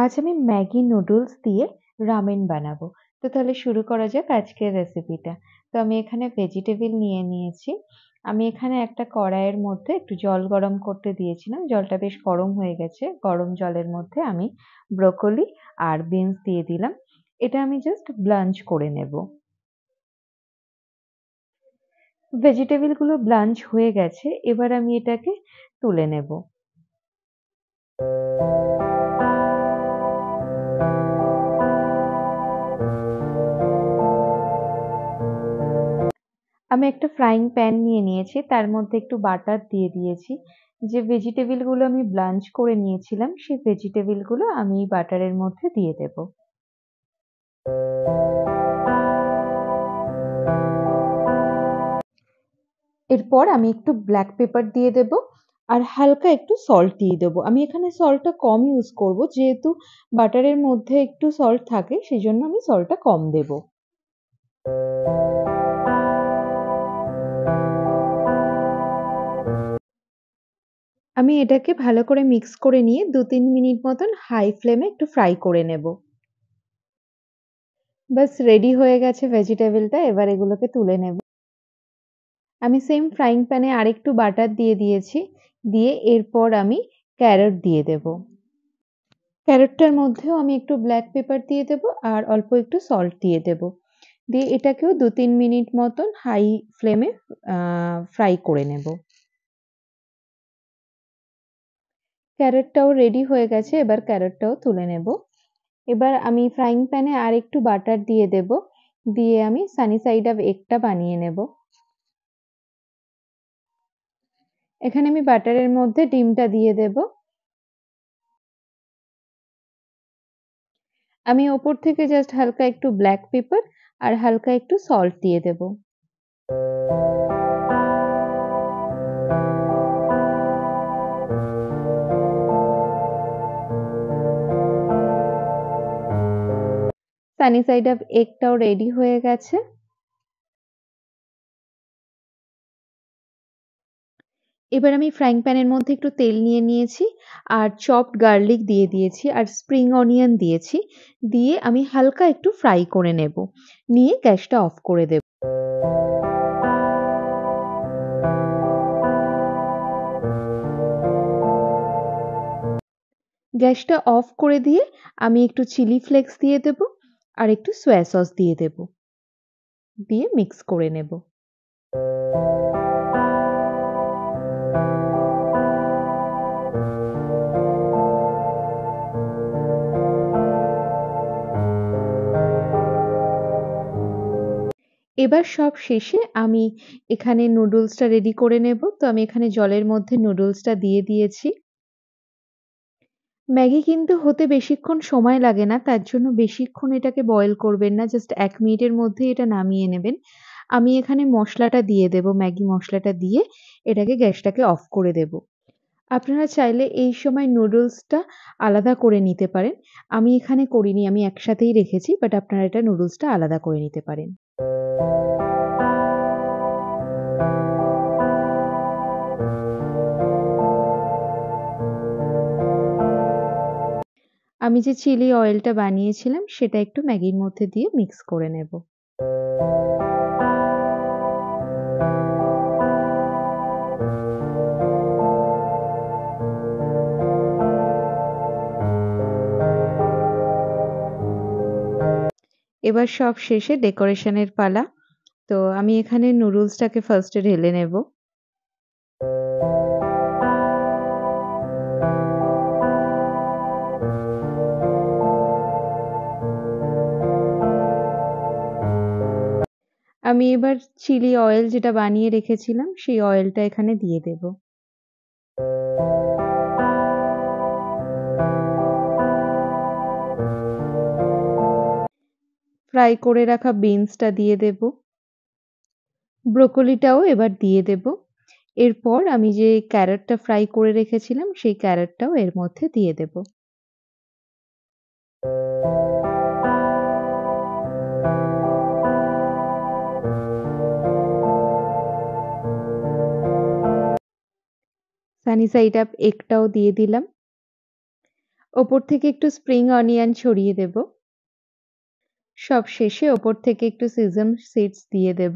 আজ আমি Maggi noodles দিয়ে রামেন বানাবো। তো তাহলে শুরু করা যাক আজকের রেসিপিটা। তো আমি এখানে ভেজিটেবল নিয়ে নিয়েছি। আমি এখানে একটা কড়াইয়ের মধ্যে একটু জল গরম করতে দিয়েছিলাম। জলটা বেশ গরম হয়ে গেছে। গরম জলের মধ্যে আমি ব্রোকলি আর বিনস দিয়ে দিলাম। এটা আমি জাস্ট ব্লাঞ্চ করে নেব। ভেজিটেবল গুলো ব্লাঞ্চ হয়ে গেছে। এবার আমি এটাকে তুলে নেব। আমি একটা ফ্রাইং প্যান নিয়ে নিয়েছি, তার মধ্যে একটু বাটার দিয়ে দিয়েছি। যে ভেজিটেবল গুলো আমি ব্লাঞ্চ করে নিয়েছিলাম সেই ভেজিটেবল গুলো আমি এই বাটারের মধ্যে দিয়ে দেব। এরপর আমি একটু ব্ল্যাক পেপার দিয়ে দেব আর হালকা একটু সল্ট দিয়ে দেবো। আমি এখানে সল্টটা কম ইউজ করব, যেহেতু বাটারের মধ্যে একটু সল্ট থাকে সেই জন্য আমি সল্টটা কম দেব। আমি এটাকে ভালো করে মিক্স করে নিয়ে ২-৩ মিনিট মতন হাই ফ্লেমে একটু ফ্রাই করে নেব। ব্যাস রেডি হয়ে গেছে ভেজিটেবলটা। এবার এগুলোকে তুলে নেব। আমি সেম ফ্রাইং প্যানে আরেকটু বাটার দিয়ে দিয়েছি। দিয়ে এরপর আমি ক্যারট দিয়ে দেব। ক্যারটটার মধ্যেও আমি একটু ব্ল্যাক পেপার দিয়ে দেব আর অল্প একটু সল্ট দিয়ে দেব। দিয়ে এটাকেও ২-৩ মিনিট মতন হাই ফ্লেমে ফ্রাই করে নেব। ক্যারটটাও রেডি হয়ে গেছে। এবার ক্যারটটাও তুলে নেব। এবার আমি ফ্রাইং প্যানে আরেকটু বাটার দিয়ে দেব। দিয়ে আমি সানি সাইড আপ এগটা বানিয়ে নেব। এখানে আমি বাটারের মধ্যে ডিমটা দিয়ে দেব। আমি ওপর থেকে জাস্ট হালকা একটু ব্ল্যাক পেপার আর হালকা একটু সল্ট দিয়ে দেব। সানি সাইড আপ এগটাও রেডি হয়ে গেছে। এবার আমি ফ্রাইং প্যানের মধ্যে একটু তেল নিয়ে নিয়েছি আর চপড গার্লিক দিয়ে দিয়েছি আর স্প্রিং অনিয়ন দিয়েছি। দিয়ে আমি হালকা একটু ফ্রাই করে নেব। নিয়ে গ্যাসটা অফ করে দেব। গ্যাসটা অফ করে দিয়ে আমি একটু চিলি ফ্লেক্স দিয়ে দেব আর একটু সোয়া সস দিয়ে দেব। দিয়ে মিক্স করে নেব। এবার সব শেষে আমি এখানে নুডলসটা রেডি করে নেব। তো আমি এখানে জলের মধ্যে নুডলসটা দিয়ে দিয়েছি। ম্যাগি কিন্তু হতে বেশিক্ষণ সময় লাগে না। তার জন্য বেশিক্ষণ এটাকে বয়েল করবেন না। জাস্ট ১ মিনিটের মধ্যেই এটা নামিয়ে নেবেন। আমি এখানে মসলাটা দিয়ে দেব। ম্যাগি মসলাটা দিয়ে এটাকে গ্যাসটাকে অফ করে দেব। আপনারা চাইলে এই সময় নুডলসটা আলাদা করে নিতে পারেন। আমি এখানে করিনি। আমি একসাথেই রেখেছি। বাট আপনারা এটা নুডলসটা আলাদা করে নিতে পারেন। আমি যে চিলি অয়েলটা বানিয়েছিলাম সেটা একটু ম্যাগির মধ্যে দিয়ে মিক্স করে নেব। এবার সব শেষে ডেকোরেশনের পালা। তো আমি এখানে নুডলসটাকে ফার্স্ট এ ঢেলে নেব। আমি এবার চিলি অয়েল যেটা বানিয়ে রেখেছিলাম সেই অয়েলটা এখানে দিয়ে দেব। ফ্রাই করে রাখা বিনসটা দিয়ে দেব। ব্রোকলিটাও এবার দিয়ে দেব। এরপর আমি যে ক্যারটটা ফ্রাই করে রেখেছিলাম সেই ক্যারটটাও এর মধ্যে দিয়ে দেব। সানি সাইড আপ এগটাও দিয়ে দিলাম। ওপর থেকে একটু স্প্রিং অনিয়ন ছড়িয়ে দেব। সবশেষে ওপর থেকে একটু সিজম সিডস দিয়ে দেব।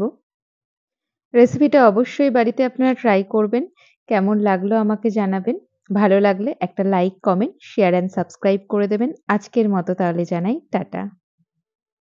রেসিপিটা অবশ্যই বাড়িতে আপনারা ট্রাই করবেন। কেমন লাগলো আমাকে জানাবেন। ভালো লাগলে একটা like, comment, share and subscribe করে দেবেন। আজকের মতো তাহলে জানাই টাটা।